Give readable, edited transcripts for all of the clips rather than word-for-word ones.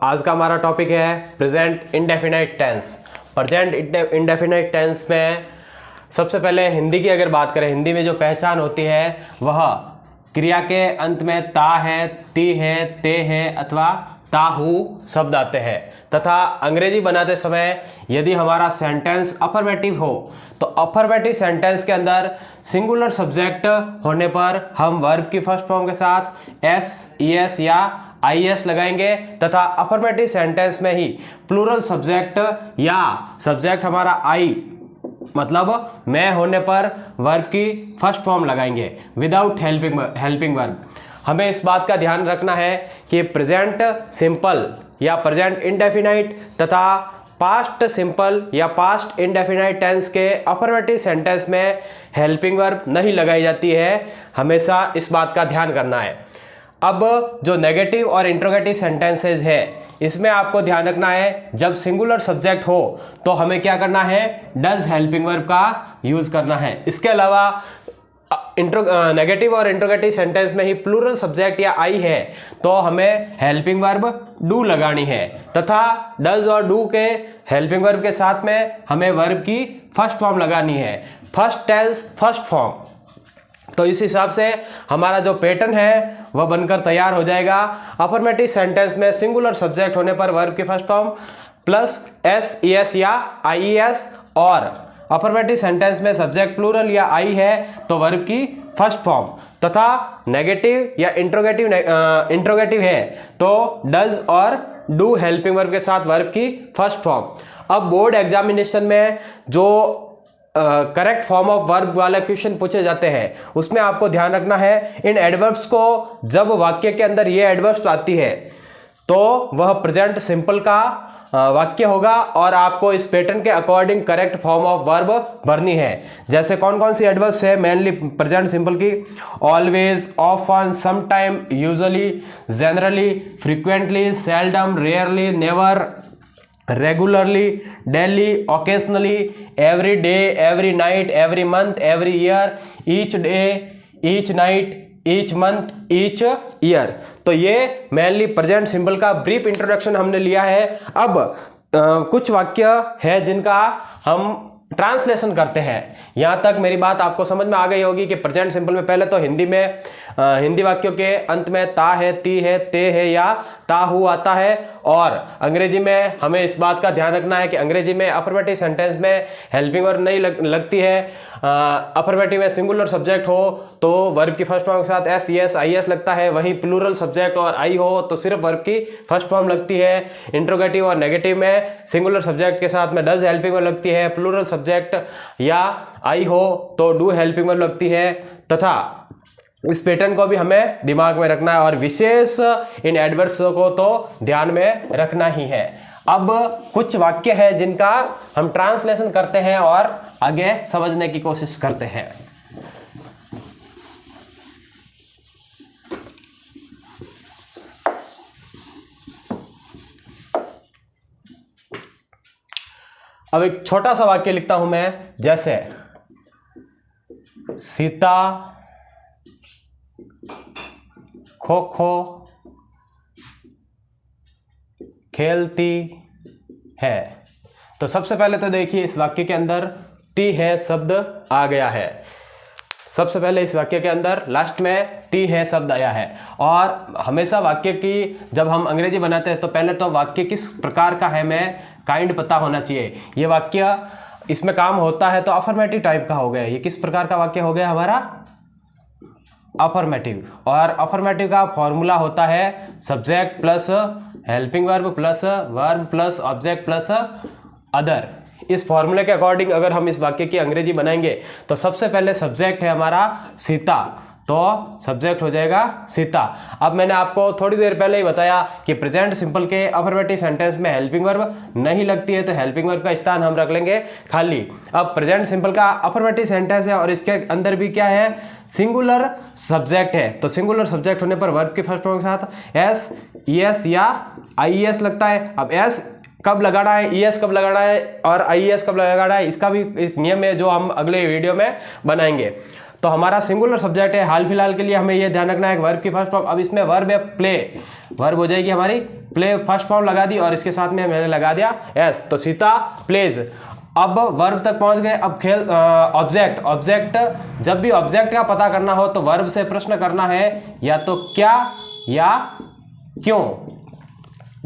आज का हमारा टॉपिक है present indefinite tense. Present indefinite tense में सबसे पहले हिंदी की अगर बात करें, हिंदी में जो पहचान होती है वह क्रिया के अंत में ता है, ती है, ते है अथवा ताहू शब्द आते हैं। तथा अंग्रेजी बनाते समय यदि हमारा सेंटेंस अफर्मेटिव हो तो अफर्मेटिव सेंटेंस के अंदर सिंगुलर सब्जेक्ट होने पर हम वर्ब की फर्स्ट फॉर्म के साथ एस, ईएस या आईएस लगाएंगे। तथा अफर्मेटिव सेंटेंस में ही प्लूरल सब्जेक्ट या सब्जेक्ट हमारा आई मतलब मैं होने पर वर्ब की फर्स्ट फॉर्म लगाएंगे विदाउट हेल्पिंग वर्ब। हमें इस बात का ध्यान रखना है कि प्रेजेंट सिंपल या प्रेजेंट इंडेफिनाइट तथा पास्ट सिंपल या पास्ट इंडेफिनाइट टेंस के अफर्मेटिव सेंटेंस में हेल्पिंग वर्ब नहीं लगाई जाती है। हमेशा इस बात का ध्यान करना है। अब जो नेगेटिव और इंट्रोगेटिव सेंटेंसेस है इसमें आपको ध्यान रखना है, जब सिंगुलर सब्जेक्ट हो तो हमें क्या करना है, डज हेल्पिंग वर्ब का यूज करना है। इसके अलावा नेगेटिव और इंट्रोगेटिव सेंटेंस में ही प्लूरल सब्जेक्ट या आई है तो हमें हेल्पिंग वर्ब डू लगानी है। तथा डज और डू के हेल्पिंग वर्ब के साथ में हमें वर्ब की फर्स्ट फॉर्म लगानी है, फर्स्ट टेंस फर्स्ट फॉर्म। तो इस हिसाब से हमारा जो पैटर्न है वह बनकर तैयार हो जाएगा। अफर्मेटिव सेंटेंस में सिंगुलर सब्जेक्ट होने पर वर्ब की first form plus S, ES या आईएस, और अफर्मेटिव सेंटेंस में सब्जेक्ट प्लूरल या आई है तो वर्ब की फर्स्ट फॉर्म। तथा नेगेटिव या इंट्रोगेटिव है तो डज और डू हेल्पिंग वर्ब के साथ वर्ब की फर्स्ट फॉर्म। अब बोर्ड एग्जामिनेशन में जो करेक्ट फॉर्म ऑफ वर्ब वाले क्वेश्चन पूछे जाते हैं उसमें आपको ध्यान रखना है, इन एडवर्ब्स को जब वाक्य के अंदर ये एडवर्ब्स आती है तो वह प्रेजेंट सिंपल का वाक्य होगा और आपको इस पैटर्न के according correct form of verb भरनी है। जैसे कौन कौन सी एडवर्ब्स है मेनली प्रेजेंट सिंपल की, always, often, sometime, usually, generally, frequently, seldom, rarely, never, regularly, daily, occasionally, every day, every night, every month, every year, each day, each night, each month, each year. तो ये mainly present simple का brief introduction हमने लिया है। अब कुछ वाक्य है जिनका हम ट्रांसलेशन करते हैं। यहाँ तक मेरी बात आपको समझ में आ गई होगी कि प्रेजेंट सिंपल में पहले तो हिंदी में हिंदी वाक्यों के अंत में ता है, ती है, ते है या ताहू आता है। और अंग्रेजी में हमें इस बात का ध्यान रखना है कि अंग्रेजी में अफर्मेटिव सेंटेंस में हेल्पिंग वर्ब नहीं लगती है। अफर्मेटिव में सिंगुलर सब्जेक्ट हो तो वर्ब की फर्स्ट फॉर्म के साथ एस, ईएस, आईएस लगता है। वहीं प्लूरल सब्जेक्ट और आई हो तो सिर्फ वर्ब की फर्स्ट फॉर्म लगती है। इंट्रोगेटिव और नेगेटिव में सिंगुलर सब्जेक्ट के साथ में डज हेल्पिंग वर्ब लगती है। प्लूरल सब्जेक्ट या आई हो तो डू हेल्पिंग वर्ब लगती है। तथा इस पैटर्न को भी हमें दिमाग में रखना है और विशेष इन एडवर्ब्स को तो ध्यान में रखना ही है। अब कुछ वाक्य है जिनका हम ट्रांसलेशन करते हैं और आगे समझने की कोशिश करते हैं। अब एक छोटा सा वाक्य लिखता हूं मैं, जैसे सीता खो खो खेलती है। तो सबसे पहले तो देखिए इस वाक्य के अंदर ती है शब्द आ गया है। सबसे पहले इस वाक्य के अंदर लास्ट में ती है शब्द आया है। और हमेशा वाक्य की जब हम अंग्रेजी बनाते हैं तो पहले तो वाक्य किस प्रकार का है हमें काइंड पता होना चाहिए। ये वाक्य इसमें काम होता है तो अफर्मेटिव टाइप का हो गया। ये किस प्रकार का वाक्य हो गया हमारा, अफर्मेटिव। और अफर्मेटिव का फॉर्मूला होता है subject plus helping verb plus verb plus object plus other. इस फॉर्मूले के अकॉर्डिंग अगर हम इस वाक्य की अंग्रेजी बनाएंगे तो सबसे पहले सब्जेक्ट है हमारा सीता, तो सब्जेक्ट हो जाएगा सीता। अब मैंने आपको थोड़ी देर पहले ही बताया कि प्रेजेंट सिंपल के अफर्मेटिव सेंटेंस में हेल्पिंग वर्ब नहीं लगती है तो हेल्पिंग वर्ब का स्थान हम रख लेंगे खाली। अब प्रेजेंट सिंपल का अफर्मेटिव सेंटेंस है और इसके अंदर भी क्या है, सिंगुलर सब्जेक्ट है। तो सिंगुलर सब्जेक्ट होने पर वर्ब के फर्स्ट फॉर्म के साथ एस, ईएस या आईएस लगता है। अब एस कब लगाना है, ईएस कब लगाना है और आईएस कब लगाना है, इसका भी एक नियम है जो हम अगले वीडियो में बनाएंगे। तो हमारा सिंगुलर सब्जेक्ट है। हाल फिलहाल के लिए हमें ये ध्यान रखना है वर्ब की फर्स्ट फॉर्म। अब इसमें वर्ब है प्ले, वर्ब हो जाएगी हमारी प्ले, फर्स्ट फॉर्म लगा दी और इसके साथ में मैंने लगा दिया एस, तो सीता प्लेज। अब वर्ब तक पहुंच गए। अब खेल ऑब्जेक्ट, ऑब्जेक्ट जब भी ऑब्जेक्ट का पता करना हो तो वर्ब से प्रश्न करना है या तो क्या या क्यों।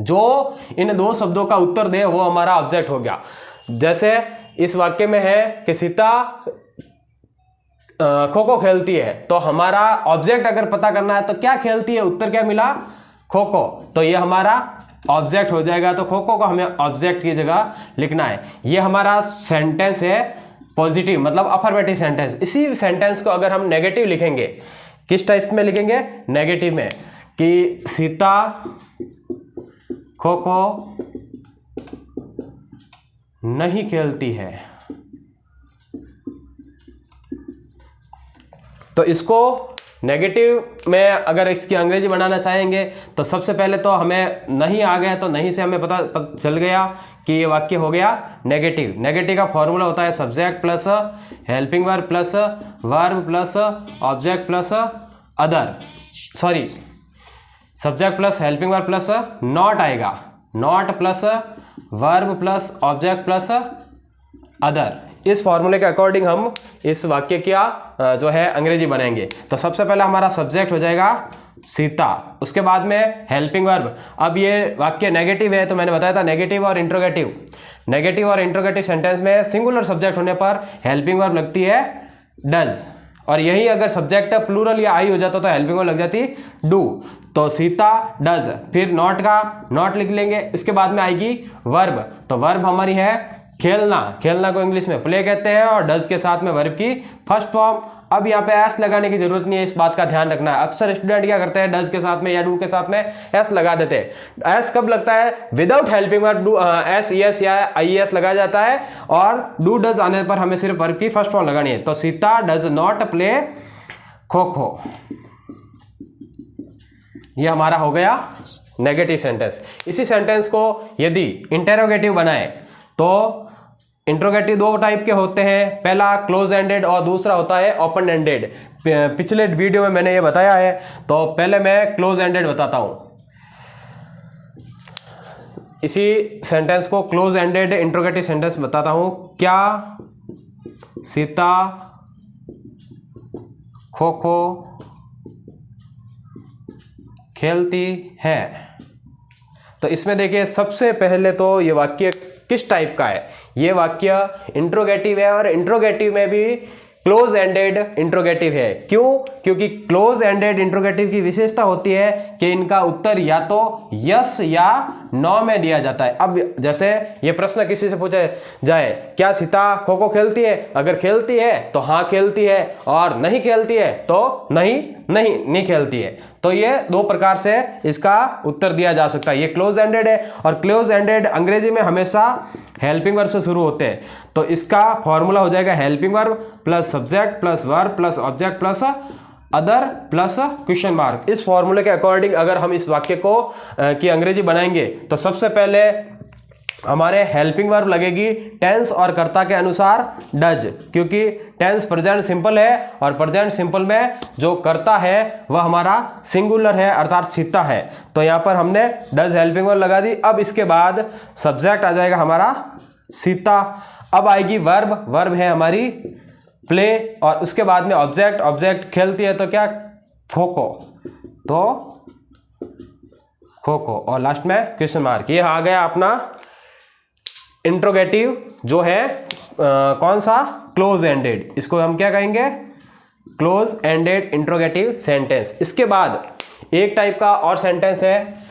जो इन दो शब्दों का उत्तर दे वो हमारा ऑब्जेक्ट हो गया। जैसे इस वाक्य में है कि सीता खो खो खेलती है, तो हमारा ऑब्जेक्ट अगर पता करना है तो क्या खेलती है, उत्तर क्या मिला, खो खो, तो ये हमारा ऑब्जेक्ट हो जाएगा। तो खो खो को हमें ऑब्जेक्ट की जगह लिखना है। ये हमारा सेंटेंस है पॉजिटिव, मतलब अफर्मेटिव सेंटेंस। इसी सेंटेंस को अगर हम नेगेटिव लिखेंगे, किस टाइप में लिखेंगे, नेगेटिव में, कि सीता खो खो नहीं खेलती है, तो इसको नेगेटिव में अगर इसकी अंग्रेजी बनाना चाहेंगे तो सबसे पहले तो हमें नहीं आ गया, तो नहीं से हमें पता चल गया कि ये वाक्य हो गया नेगेटिव। नेगेटिव का फॉर्मूला होता है subject plus helping verb plus verb plus object plus other, sorry subject plus helping verb plus not आएगा, not plus verb plus object plus other. इस फॉर्मूले के अकॉर्डिंग हम इस वाक्य का जो है अंग्रेजी बनाएंगे। तो सबसे पहले हमारा सब्जेक्ट हो जाएगा सीता, उसके बाद में हेल्पिंग वर्ब। अब ये वाक्य नेगेटिव है तो मैंने बताया था नेगेटिव और इंट्रोगेटिव, नेगेटिव और इंट्रोगेटिव सेंटेंस में सिंगुलर सब्जेक्ट होने पर हेल्पिंग वर्ब लगती है डज, और यही अगर सब्जेक्ट प्लूरल या आई हो जाता तो हेल्पिंग वर्ब लग जाती डू। तो सीता डज, फिर नॉट का नॉट लिख लेंगे, इसके बाद में आएगी वर्ब, तो वर्ब हमारी है खेलना, खेलना को इंग्लिश में प्ले कहते हैं, और डज के साथ में वर्ब की फर्स्ट फॉर्म। अब यहाँ पे एस लगाने की जरूरत नहीं है, इस बात का ध्यान रखना है। अक्सर स्टूडेंट क्या करते हैं, डज के साथ में या डू के साथ में एस लगा देते हैं। एस कब लगता है, without helping verb do S S या आई एस लगाया जाता है, और डू डज आने पर हमें सिर्फ वर्ब की फर्स्ट फॉर्म लगानी है। तो Sita does not play kho kho, ये हमारा हो गया नेगेटिव सेंटेंस। इसी सेंटेंस को यदि इंटेरोगेटिव बनाए तो इंट्रोगेटिव दो टाइप के होते हैं, पहला क्लोज एंडेड और दूसरा होता है ओपन एंडेड। पिछले वीडियो में मैंने ये बताया है, तो पहले मैं क्लोज एंडेड बताता हूं। इसी सेंटेंस को क्लोज एंडेड इंट्रोगेटिव सेंटेंस बताता हूं। क्या सीता खो खो खेलती है, तो इसमें देखिए सबसे पहले तो ये वाक्य किस टाइप का है, ये वाक्य इंट्रोगेटिव है, और इंट्रोगेटिव में भी क्लोज एंडेड इंट्रोगेटिव है। क्यों, क्योंकि क्लोज एंडेड इंट्रोगेटिव की विशेषता होती है कि इनका उत्तर या तो यस या नो में दिया जाता है। अब जैसे ये प्रश्न किसी से पूछा जाए, क्या सीता खो खो खेलती है, अगर खेलती है तो हाँ खेलती है, और नहीं खेलती है तो नहीं खेलती है। तो ये दो प्रकार से इसका उत्तर दिया जा सकता है। ये क्लोज एंडेड है, और क्लोज एंडेड अंग्रेजी में हमेशा हेल्पिंग वर्ब से शुरू होते हैं। तो इसका फॉर्मूला हो जाएगा helping verb plus subject plus verb plus object plus other plus question mark. इस फॉर्मूले के अकॉर्डिंग अगर हम इस वाक्य को की अंग्रेजी बनाएंगे तो सबसे पहले हमारे हेल्पिंग वर्ब लगेगी टेंस और कर्ता के अनुसार डज, क्योंकि टेंस प्रेजेंट सिंपल है, और प्रेजेंट सिंपल में जो कर्ता है वह हमारा सिंगुलर है अर्थात सीता है। तो यहाँ पर हमने डज हेल्पिंग वर्ब लगा दी। अब इसके बाद सब्जेक्ट आ जाएगा हमारा सीता। अब आएगी वर्ब, वर्ब है हमारी प्ले, और उसके बाद में ऑब्जेक्ट, ऑब्जेक्ट खेलती है तो क्या, खो खो, तो खो खो, और लास्ट में क्वेश्चन मार्क। ये आ गया अपना इंट्रोगेटिव जो है कौन सा, क्लोज एंडेड। इसको हम क्या कहेंगे, क्लोज एंडेड इंट्रोगेटिव सेंटेंस। इसके बाद एक टाइप का और सेंटेंस है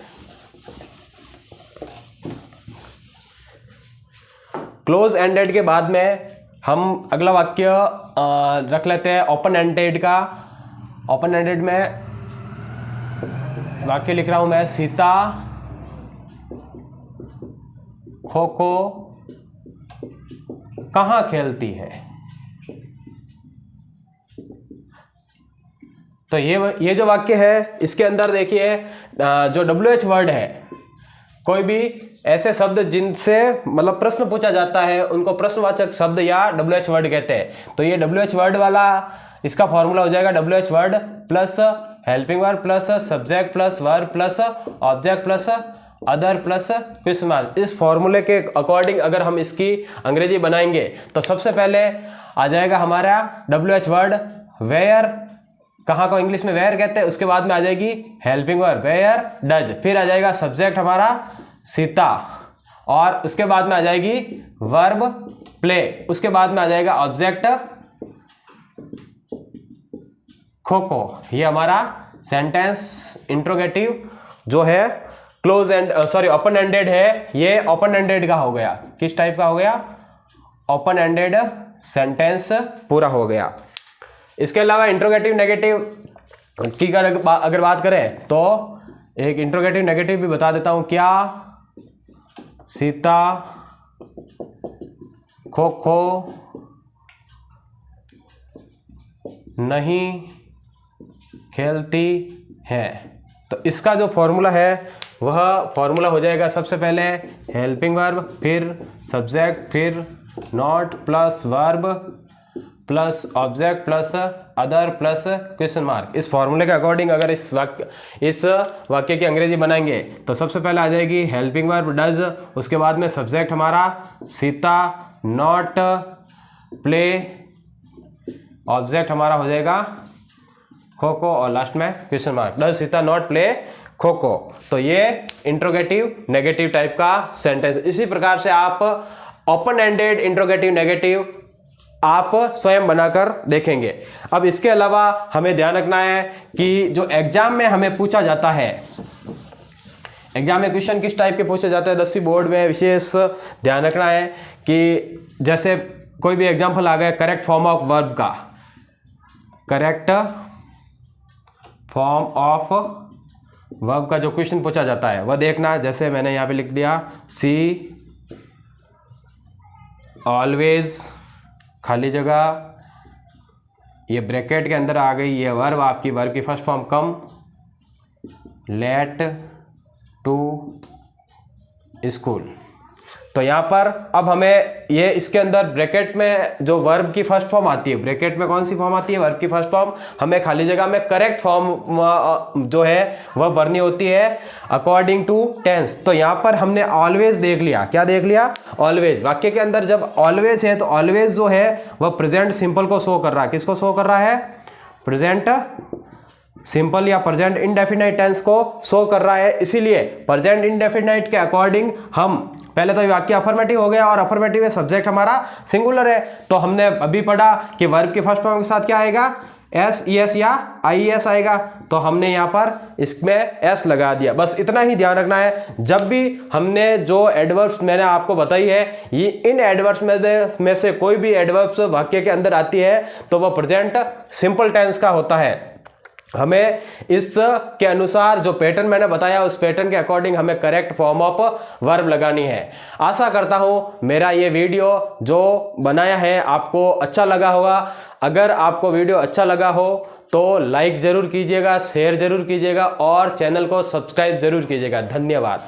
क्लोज एंडेड के बाद में हम अगला वाक्य रख लेते हैं ओपन एंडेड का। ओपन एंडेड में वाक्य लिख रहा हूं मैं, सीता खो खो कहां खेलती है। तो ये जो वाक्य है इसके अंदर देखिए जो WH वर्ड है, कोई भी ऐसे शब्द जिनसे मतलब प्रश्न पूछा जाता है उनको प्रश्नवाचक शब्द या WH वर्ड कहते हैं। तो ये WH वर्ड वाला इसका फॉर्मूला हो जाएगा WH word plus helping verb plus subject plus verb plus object plus other plus question mark. इस फॉर्मूले के अकॉर्डिंग अगर हम इसकी अंग्रेजी बनाएंगे तो सबसे पहले आ जाएगा हमारा WH वर्ड वेयर, कहाँ को इंग्लिश में वेयर कहते हैं, उसके बाद में आ जाएगी हेल्पिंग वर्ब वेयर डज, फिर आ जाएगा सब्जेक्ट हमारा सीता, और उसके बाद में आ जाएगी वर्ब प्ले, उसके बाद में आ जाएगा ऑब्जेक्ट खो खो। ये हमारा सेंटेंस इंट्रोगेटिव जो है क्लोज एंड ओपन एंडेड है, ये ओपन एंडेड का हो गया। किस टाइप का हो गया? ओपन एंडेड सेंटेंस पूरा हो गया। इसके अलावा इंट्रोगेटिव नेगेटिव की अगर बात करें तो एक इंट्रोगेटिव नेगेटिव भी बता देता हूं। क्या सीता खो खो नहीं खेलती है? तो इसका जो फॉर्मूला है वह फॉर्मूला हो जाएगा सबसे पहले हेल्पिंग वर्ब, फिर सब्जेक्ट, फिर not plus verb plus object plus other plus question mark. इस फॉर्मूले के अकॉर्डिंग अगर इस वाक्य की अंग्रेजी बनाएंगे तो सबसे पहले आ जाएगी हेल्पिंग वर्ब डज, उसके बाद में सब्जेक्ट हमारा सीता, नॉट प्ले, ऑब्जेक्ट हमारा हो जाएगा खो खो, और लास्ट में question mark. Does Sita not play kho kho. तो ये इंट्रोगेटिव नेगेटिव टाइप का सेंटेंस। इसी प्रकार से आप ओपन एंडेड इंट्रोगेटिव नेगेटिव आप स्वयं बनाकर देखेंगे। अब इसके अलावा हमें ध्यान रखना है कि जो एग्जाम में हमें पूछा जाता है, एग्जाम में क्वेश्चन किस टाइप के पूछे जाते हैं 10वीं बोर्ड में, विशेष ध्यान रखना है कि जैसे कोई भी एग्जाम्पल आ गया करेक्ट फॉर्म ऑफ वर्ब का, करेक्ट फॉर्म ऑफ वर्ब का जो क्वेश्चन पूछा जाता है वह देखना। जैसे मैंने यहाँ पे लिख दिया सी ऑलवेज, खाली जगह, ये ब्रैकेट के अंदर आ गई ये वर्ब आपकी, वर्ब की first form come, late to school. तो यहाँ पर अब हमें ये इसके अंदर ब्रैकेट में जो वर्ब की फर्स्ट फॉर्म आती है, ब्रैकेट में कौन सी फॉर्म आती है? वर्ब की फर्स्ट फॉर्म। हमें खाली जगह में करेक्ट फॉर्म जो है वह भरनी होती है अकॉर्डिंग टू टेंस। तो यहाँ पर हमने ऑलवेज देख लिया। क्या देख लिया? ऑलवेज। वाक्य के अंदर जब ऑलवेज है तो ऑलवेज जो है वह प्रेजेंट सिंपल को शो कर रहा है। किसको शो कर रहा है? प्रेजेंट सिंपल या प्रेजेंट इंडेफिनाइट टेंस को शो कर रहा है। इसीलिए प्रेजेंट इंडेफिनाइट के अकॉर्डिंग हम पहले तो वाक्य अफर्मेटिव हो गया, और अफर्मेटिव में सब्जेक्ट हमारा सिंगुलर है। तो हमने अभी पढ़ा कि वर्ब के फर्स्ट फॉर्म के साथ क्या आएगा? एस, ई एस या आई एस आएगा। तो हमने यहाँ पर इसमें एस लगा दिया। बस इतना ही ध्यान रखना है। जब भी हमने जो एडवर्ब्स मैंने आपको बताई है, ये इन एडवर्ब्स में से कोई भी एडवर्ब्स वाक्य के अंदर आती है तो वह प्रेजेंट सिंपल टेंस का होता है। हमें इस के अनुसार जो पैटर्न मैंने बताया उस पैटर्न के अकॉर्डिंग हमें करेक्ट फॉर्म ऑफ वर्ब लगानी है। आशा करता हूं मेरा ये वीडियो जो बनाया है आपको अच्छा लगा होगा। अगर आपको वीडियो अच्छा लगा हो तो लाइक ज़रूर कीजिएगा, शेयर ज़रूर कीजिएगा और चैनल को सब्सक्राइब ज़रूर कीजिएगा। धन्यवाद।